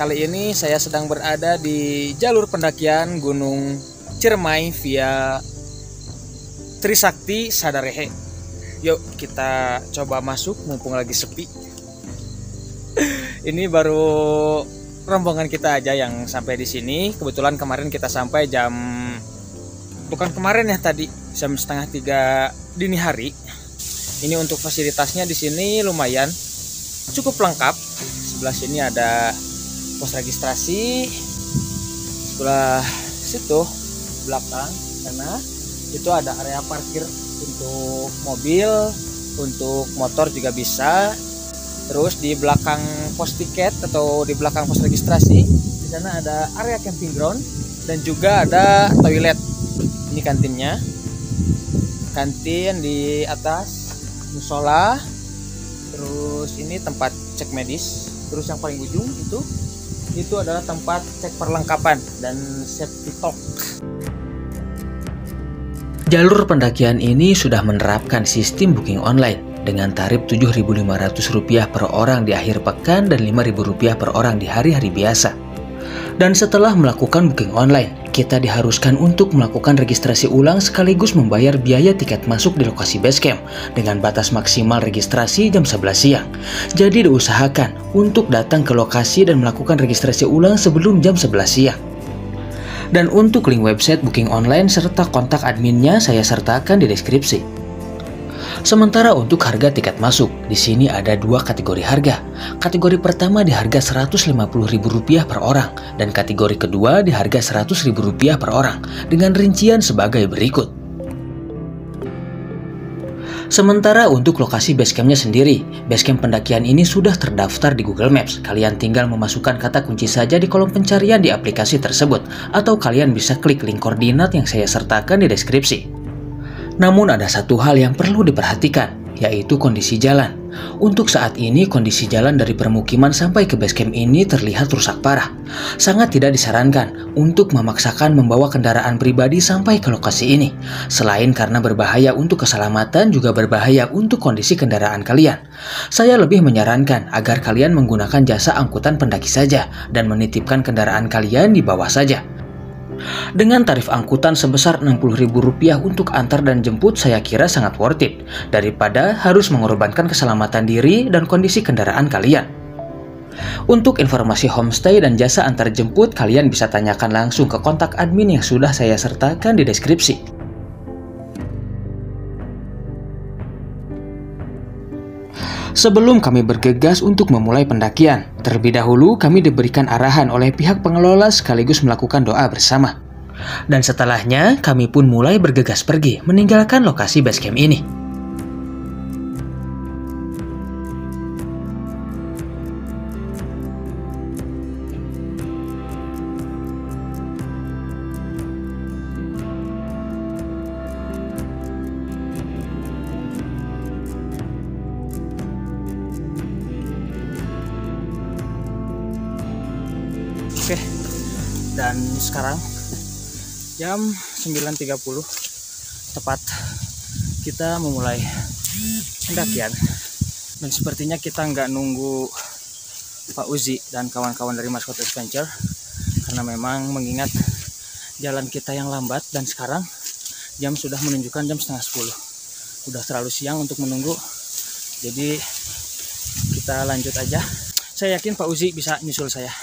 kali ini saya sedang berada di jalur pendakian Gunung Ciremai via Trisakti Sadarehe. Yuk kita coba masuk mumpung lagi sepi. Ini baru rombongan kita aja yang sampai di sini. Kebetulan kemarin kita sampai bukan kemarin ya, tadi jam setengah 3 dini hari. Ini untuk fasilitasnya di sini lumayan cukup lengkap. Sebelah sini ada pos registrasi, sebelah situ belakang sana itu ada area parkir untuk mobil, untuk motor juga bisa. Terus di belakang pos tiket atau di belakang pos registrasi di sana ada area camping ground dan juga ada toilet. Ini kantinnya, kantin di atas, musola. Terus ini tempat cek medis. Terus yang paling ujung itu adalah tempat cek perlengkapan dan safety talk. Jalur pendakian ini sudah menerapkan sistem booking online dengan tarif Rp7.500 per orang di akhir pekan dan Rp5.000 per orang di hari-hari biasa. Dan setelah melakukan booking online, kita diharuskan untuk melakukan registrasi ulang sekaligus membayar biaya tiket masuk di lokasi base camp dengan batas maksimal registrasi jam 11 siang. Jadi diusahakan untuk datang ke lokasi dan melakukan registrasi ulang sebelum jam 11 siang. Dan untuk link website booking online serta kontak adminnya saya sertakan di deskripsi. Sementara untuk harga tiket masuk, di sini ada dua kategori harga. Kategori pertama di harga Rp150.000 per orang dan kategori kedua di harga Rp100.000 per orang dengan rincian sebagai berikut. Sementara untuk lokasi basecampnya sendiri, basecamp pendakian ini sudah terdaftar di Google Maps. Kalian tinggal memasukkan kata kunci saja di kolom pencarian di aplikasi tersebut, atau kalian bisa klik link koordinat yang saya sertakan di deskripsi. Namun ada satu hal yang perlu diperhatikan, yaitu kondisi jalan. Untuk saat ini kondisi jalan dari permukiman sampai ke basecamp ini terlihat rusak parah. Sangat tidak disarankan untuk memaksakan membawa kendaraan pribadi sampai ke lokasi ini. Selain karena berbahaya untuk keselamatan, juga berbahaya untuk kondisi kendaraan kalian. Saya lebih menyarankan agar kalian menggunakan jasa angkutan pendaki saja dan menitipkan kendaraan kalian di bawah saja. Dengan tarif angkutan sebesar Rp60.000 untuk antar dan jemput, saya kira sangat worth it daripada harus mengorbankan keselamatan diri dan kondisi kendaraan kalian. Untuk informasi homestay dan jasa antar jemput, kalian bisa tanyakan langsung ke kontak admin yang sudah saya sertakan di deskripsi. Sebelum kami bergegas untuk memulai pendakian, terlebih dahulu kami diberikan arahan oleh pihak pengelola sekaligus melakukan doa bersama. Dan setelahnya kami pun mulai bergegas pergi meninggalkan lokasi basecamp ini. Oke, dan sekarang jam 9.30 tepat kita memulai pendakian. Dan sepertinya kita nggak nunggu Pak Uzi dan kawan-kawan dari Mascot Adventure, karena memang mengingat jalan kita yang lambat dan sekarang jam sudah menunjukkan jam setengah 10. Udah terlalu siang untuk menunggu, jadi kita lanjut aja. Saya yakin Pak Uzi bisa nyusul saya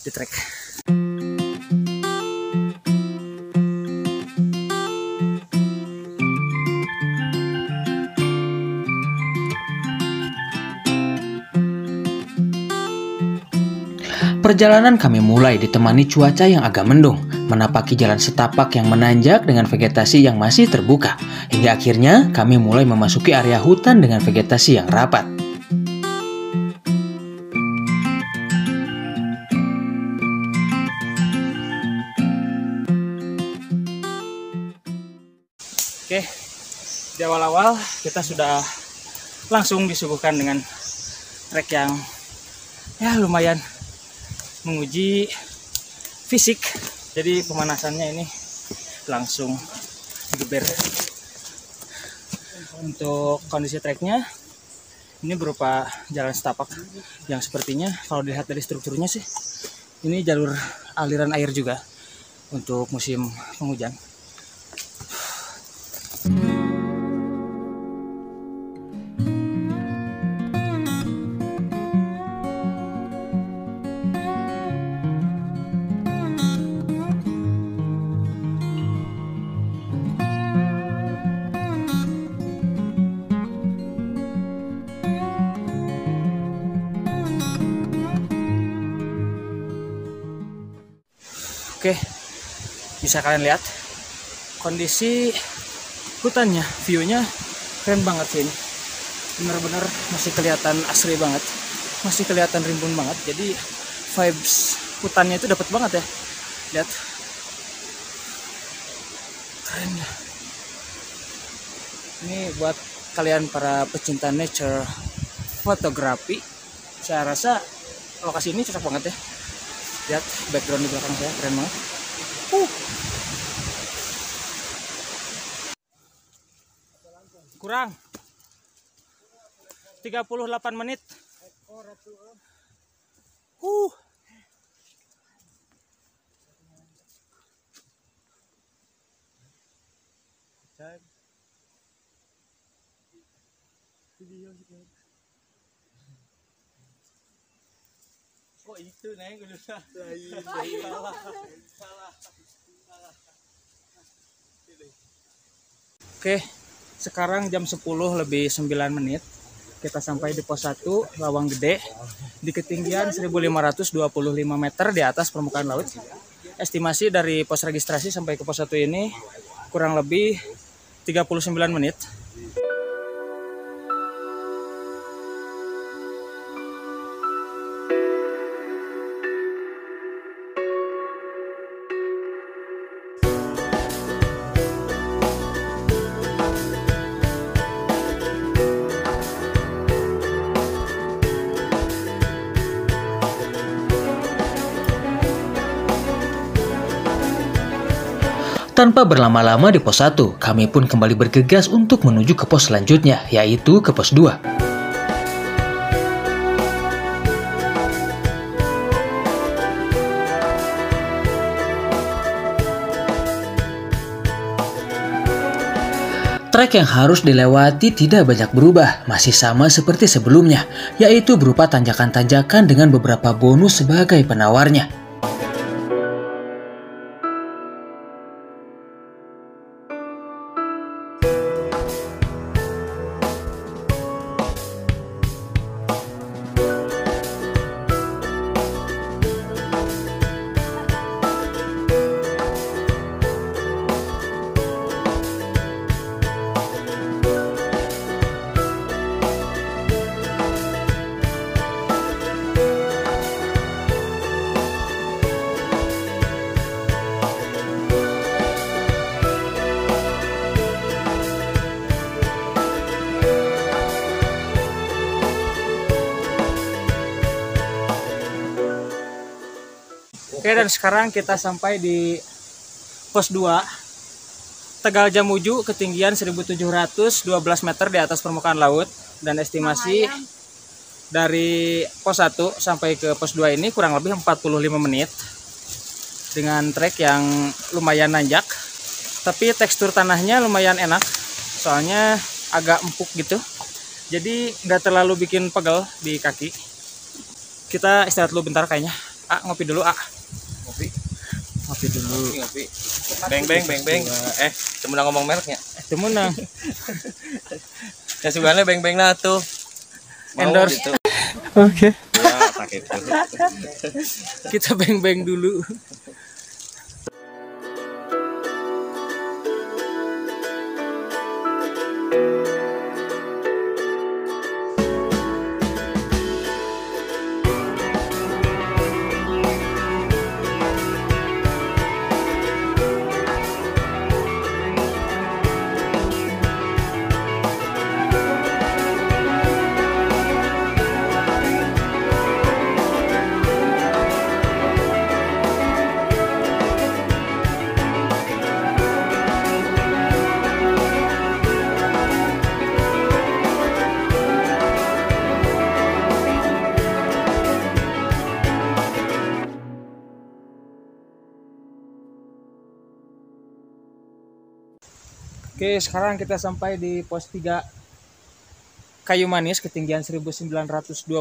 di trek. Perjalanan kami mulai ditemani cuaca yang agak mendung, menapaki jalan setapak yang menanjak dengan vegetasi yang masih terbuka, hingga akhirnya kami mulai memasuki area hutan dengan vegetasi yang rapat. Oke, di awal-awal kita sudah langsung disuguhkan dengan trek yang ya lumayan menguji fisik. Jadi pemanasannya ini langsung geber. Untuk kondisi treknya Ini berupa jalan setapak yang sepertinya kalau dilihat dari strukturnya sih, ini jalur aliran air juga untuk musim penghujan. Oke, bisa kalian lihat kondisi hutannya, view-nya keren banget sih ini. Bener-bener masih kelihatan asri banget, masih kelihatan rimbun banget. Jadi vibes hutannya itu dapat banget ya. Lihat, keren ya. Ini buat kalian para pecinta nature fotografi, saya rasa lokasi ini cocok banget ya. Lihat background di belakang saya, keren banget. Kurang 38 menit. Oh itu neng udah salah. Oke, sekarang jam 10 lebih 9 menit. Kita sampai di pos 1 Lawang Gede di ketinggian 1525 meter di atas permukaan laut. Estimasi dari pos registrasi sampai ke pos 1 ini kurang lebih 39 menit. Tanpa berlama-lama di pos 1, kami pun kembali bergegas untuk menuju ke pos selanjutnya, yaitu ke pos 2. Trek yang harus dilewati tidak banyak berubah, masih sama seperti sebelumnya, yaitu berupa tanjakan-tanjakan dengan beberapa bonus sebagai penawarnya. Oke, dan sekarang kita sampai di pos 2 Tegal Jamuju, ketinggian 1712 meter di atas permukaan laut, dan estimasi dari pos 1 sampai ke pos 2 ini kurang lebih 45 menit dengan trek yang lumayan nanjak, tapi tekstur tanahnya lumayan enak soalnya agak empuk gitu, jadi nggak terlalu bikin pegel di kaki. Kita istirahat dulu bentar kayaknya. Ngopi dulu, ngopi dulu. Ngopi. Beng. Temen ngomong mereknya. Temenang. Ya sebenarnya beng nah tuh. Endorse. Gitu. Oke. Ya, pakai itu. Kita beng dulu. Oke, sekarang kita sampai di pos 3 Kayu Manis, ketinggian 1922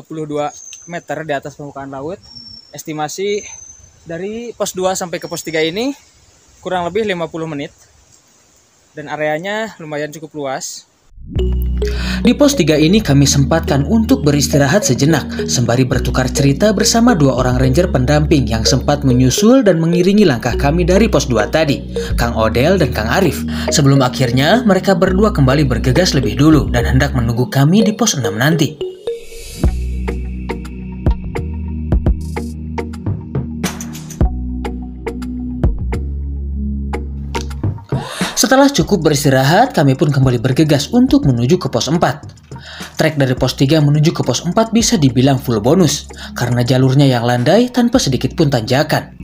meter di atas permukaan laut. Estimasi dari pos 2 sampai ke pos 3 ini kurang lebih 50 menit. Dan areanya lumayan cukup luas. Di pos 3 ini kami sempatkan untuk beristirahat sejenak sembari bertukar cerita bersama 2 orang ranger pendamping yang sempat menyusul dan mengiringi langkah kami dari pos 2 tadi, Kang Odel dan Kang Arif. Sebelum akhirnya mereka berdua kembali bergegas lebih dulu dan hendak menunggu kami di pos 6 nanti. Setelah cukup beristirahat, kami pun kembali bergegas untuk menuju ke pos 4. Trek dari pos 3 menuju ke pos 4 bisa dibilang full bonus, karena jalurnya yang landai tanpa sedikit pun tanjakan.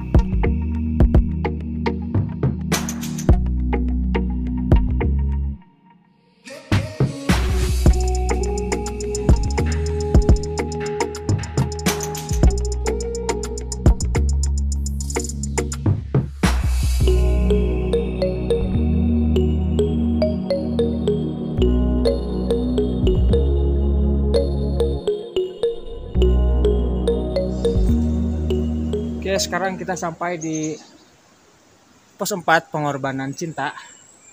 Sekarang kita sampai di pos 4 Pengorbanan Cinta,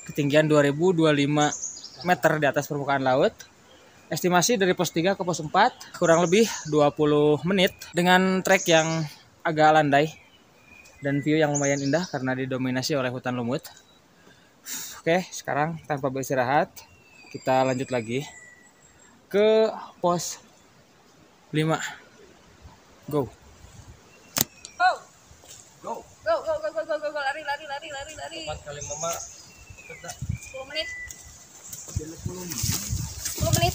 ketinggian 2025 meter di atas permukaan laut. Estimasi dari pos 3 ke pos 4 kurang lebih 20 menit dengan trek yang agak landai dan view yang lumayan indah karena didominasi oleh hutan lumut. Oke, sekarang tanpa beristirahat kita lanjut lagi ke pos 5. Go. Lari. 4 kali mama 10 menit. 10 menit.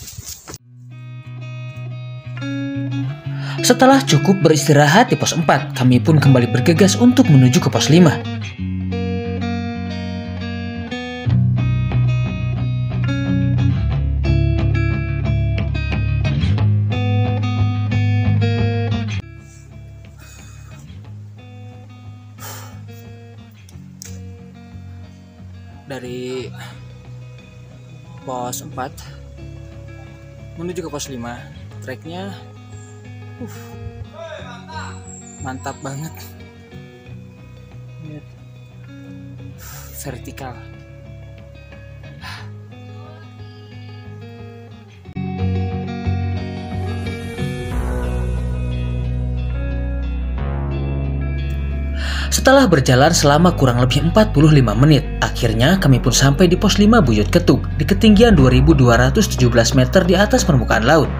Setelah cukup beristirahat di pos 4, kami pun kembali bergegas untuk menuju ke pos 5. Dari pos 4 menuju ke pos 5, treknya mantap banget. Lihat. Vertikal. Setelah berjalan selama kurang lebih 45 menit, akhirnya kami pun sampai di pos 5 Buyut Ketuk di ketinggian 2217 meter di atas permukaan laut.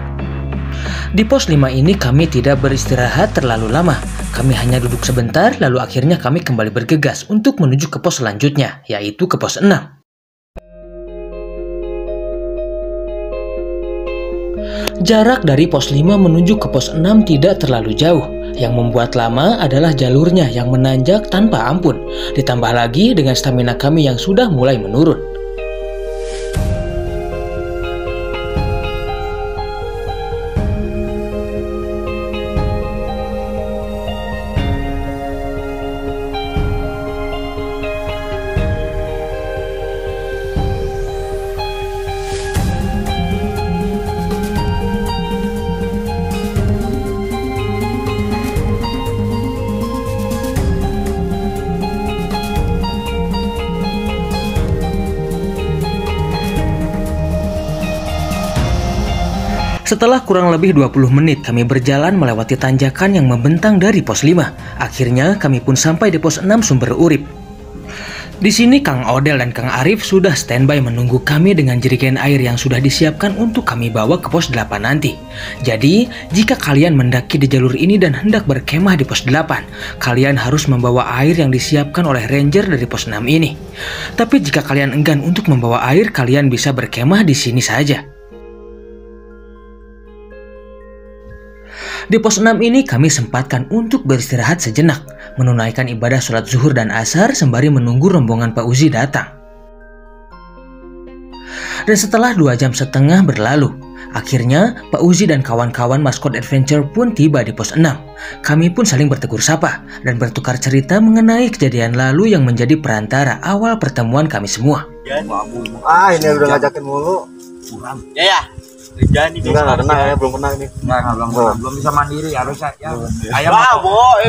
Di pos 5 ini kami tidak beristirahat terlalu lama. Kami hanya duduk sebentar, lalu akhirnya kami kembali bergegas untuk menuju ke pos selanjutnya, yaitu ke pos 6. Jarak dari pos 5 menuju ke pos 6 tidak terlalu jauh. Yang membuat lama adalah jalurnya yang menanjak tanpa ampun. Ditambah lagi dengan stamina kami yang sudah mulai menurun. Setelah kurang lebih 20 menit kami berjalan melewati tanjakan yang membentang dari pos 5. Akhirnya kami pun sampai di pos 6 Sumber Urip. Di sini Kang Odel dan Kang Arif sudah standby menunggu kami dengan jerigen air yang sudah disiapkan untuk kami bawa ke pos 8 nanti. Jadi, jika kalian mendaki di jalur ini dan hendak berkemah di pos 8, kalian harus membawa air yang disiapkan oleh ranger dari pos 6 ini. Tapi jika kalian enggan untuk membawa air, kalian bisa berkemah di sini saja. Di pos 6 ini kami sempatkan untuk beristirahat sejenak, menunaikan ibadah sholat zuhur dan asar sembari menunggu rombongan Pak Uzi datang. Dan setelah 2,5 jam berlalu, Akhirnya, Pak Uzi dan kawan-kawan maskot adventure pun tiba di pos 6. Kami pun saling bertegur sapa dan bertukar cerita mengenai kejadian lalu yang menjadi perantara awal pertemuan kami semua. Ini udah ngajakin mulu. Ya. Jadi Enggak kenal ya, belum kenal nih. Belum bisa mandiri harus ya. Ayam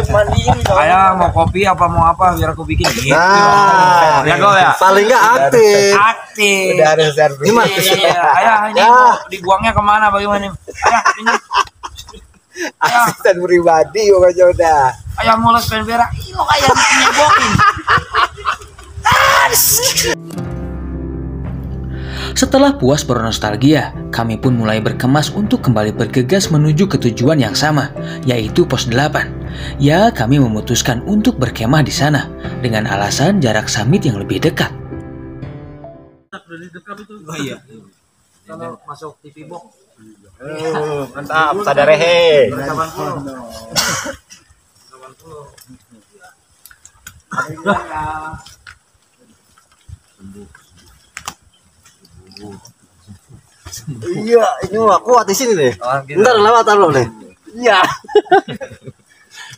mandiri. ayam mau kopi apa mau apa biar aku bikin gitu. Nah, Ya go ya. paling nggak aktif. Aktif. Udah ada servis. Gimana? Ayah ini mau dibuangnya kemana bagaimana? Ayah ini. Asisten pribadi pokoknya udah. Ayah mau les pen berak. Iyo ayah nyebokin. Setelah puas bernostalgia, kami pun mulai berkemas untuk kembali bergegas menuju ke tujuan yang sama, yaitu pos 8. Ya, kami memutuskan untuk berkemah di sana dengan alasan jarak summit yang lebih dekat. Oh iya. Kalau masuk TV box. Mantap, sadar hehe. 80. Iya, ini mah kuat di sini nih. Ntar lewatan lo nih. Iya.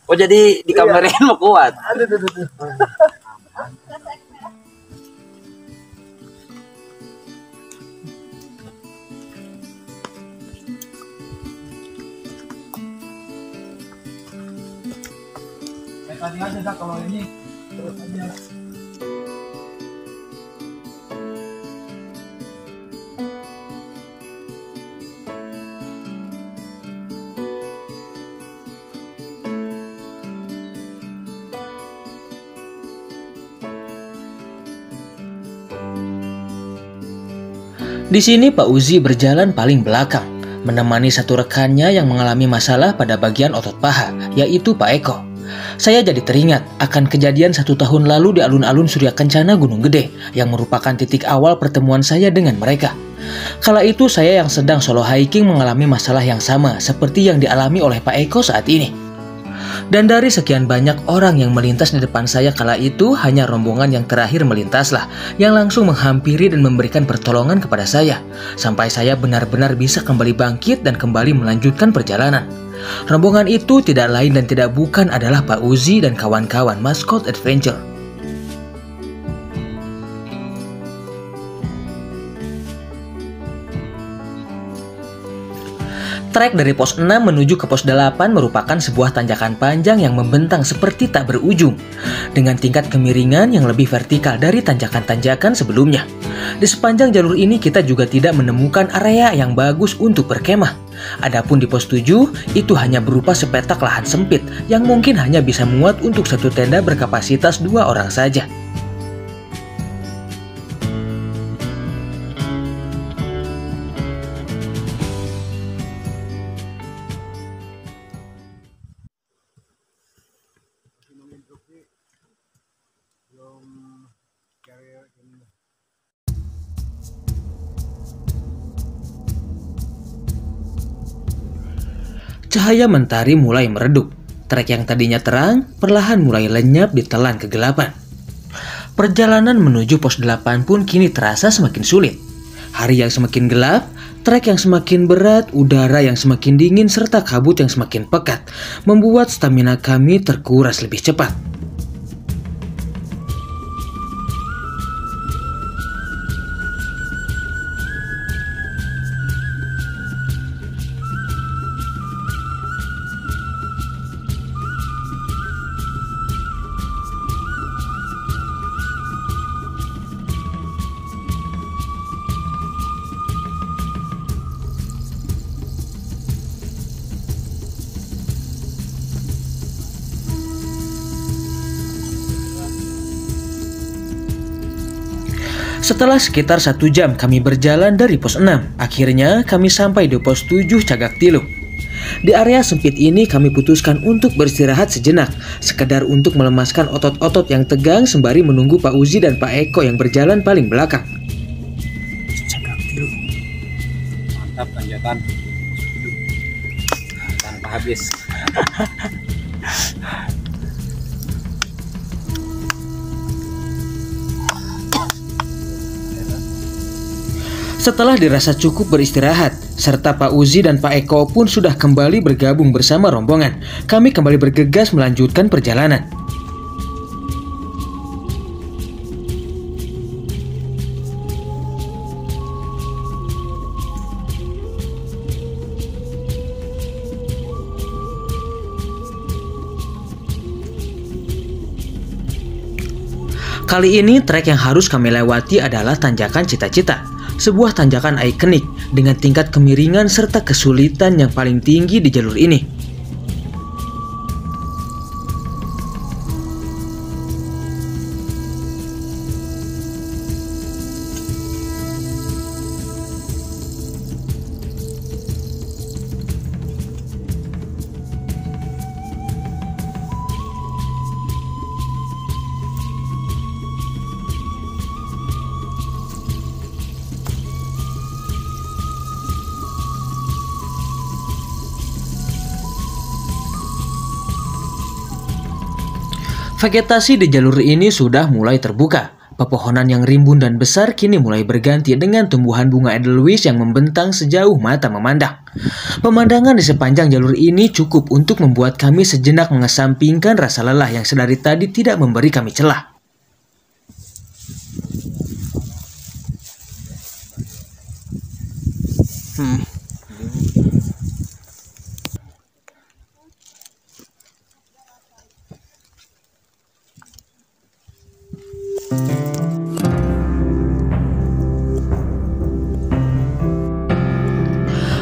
Oh jadi di kamerin mau kuat. Tadi aja dah kalau ini terus aja. Di sini Pak Uzi berjalan paling belakang, menemani satu rekannya yang mengalami masalah pada bagian otot paha, yaitu Pak Eko. Saya jadi teringat akan kejadian 1 tahun lalu di alun-alun Surya Kencana Gunung Gede, yang merupakan titik awal pertemuan saya dengan mereka. Kala itu saya yang sedang solo hiking mengalami masalah yang sama seperti yang dialami oleh Pak Eko saat ini. Dan dari sekian banyak orang yang melintas di depan saya kala itu, hanya rombongan yang terakhir melintaslah yang langsung menghampiri dan memberikan pertolongan kepada saya, sampai saya benar-benar bisa kembali bangkit dan kembali melanjutkan perjalanan. Rombongan itu tidak lain dan tidak bukan adalah Pak Uzi dan kawan-kawan maskot adventure. Trek dari pos 6 menuju ke pos 8 merupakan sebuah tanjakan panjang yang membentang seperti tak berujung, dengan tingkat kemiringan yang lebih vertikal dari tanjakan-tanjakan sebelumnya. Di sepanjang jalur ini kita juga tidak menemukan area yang bagus untuk berkemah. Adapun di pos 7, itu hanya berupa sepetak lahan sempit yang mungkin hanya bisa muat untuk satu tenda berkapasitas 2 orang saja. Cahaya mentari mulai meredup. Trek yang tadinya terang, perlahan mulai lenyap ditelan kegelapan. Perjalanan menuju pos 8 pun kini terasa semakin sulit. Hari yang semakin gelap, trek yang semakin berat, udara yang semakin dingin, serta kabut yang semakin pekat, membuat stamina kami terkuras lebih cepat. Setelah sekitar 1 jam kami berjalan dari pos 6, akhirnya kami sampai di pos 7 Cagak Tilu. Di area sempit ini kami putuskan untuk beristirahat sejenak, sekedar untuk melemaskan otot-otot yang tegang sembari menunggu Pak Uzi dan Pak Eko yang berjalan paling belakang. Cagak Tilu. Mantap tanjakan. Tanpa habis. Setelah dirasa cukup beristirahat, serta Pak Uzi dan Pak Eko pun sudah kembali bergabung bersama rombongan, kami kembali bergegas melanjutkan perjalanan. Kali ini trek yang harus kami lewati adalah Tanjakan Cita-Cita, sebuah tanjakan ikonik dengan tingkat kemiringan serta kesulitan yang paling tinggi di jalur ini. Vegetasi di jalur ini sudah mulai terbuka. Pepohonan yang rimbun dan besar kini mulai berganti dengan tumbuhan bunga edelweiss yang membentang sejauh mata memandang. Pemandangan di sepanjang jalur ini cukup untuk membuat kami sejenak mengesampingkan rasa lelah yang sedari tadi tidak memberi kami celah.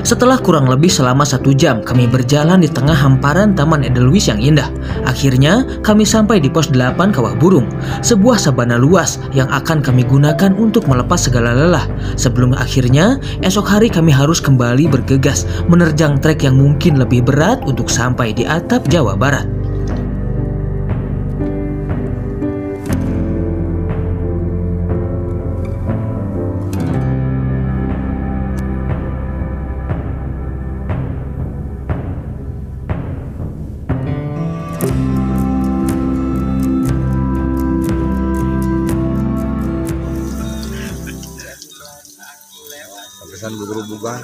Setelah kurang lebih selama 1 jam kami berjalan di tengah hamparan Taman Edelweiss yang indah. Akhirnya kami sampai di pos 8 Kawah Burung, sebuah sabana luas yang akan kami gunakan untuk melepas segala lelah. Sebelum akhirnya esok hari kami harus kembali bergegas menerjang trek yang mungkin lebih berat untuk sampai di atap Jawa Barat. Pesan bukan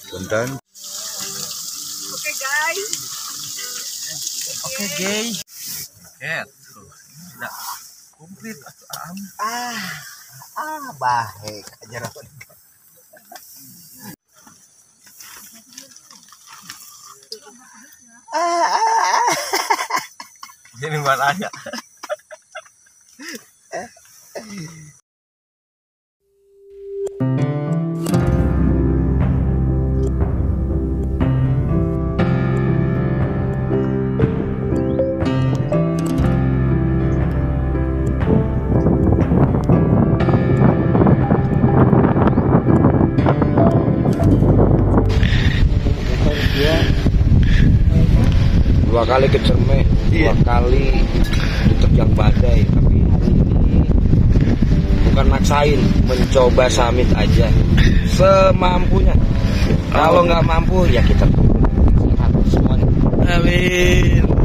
punten. Oke guys. Oke, guys. Udah komplit. Baik aja rawan. Ini mana aja. Dua kali ke Cermeh, 2 kali diterjang badai, tapi hari ini bukan maksain, mencoba summit aja semampunya. Kalau nggak mampu ya kita sehat semuanya. Amin.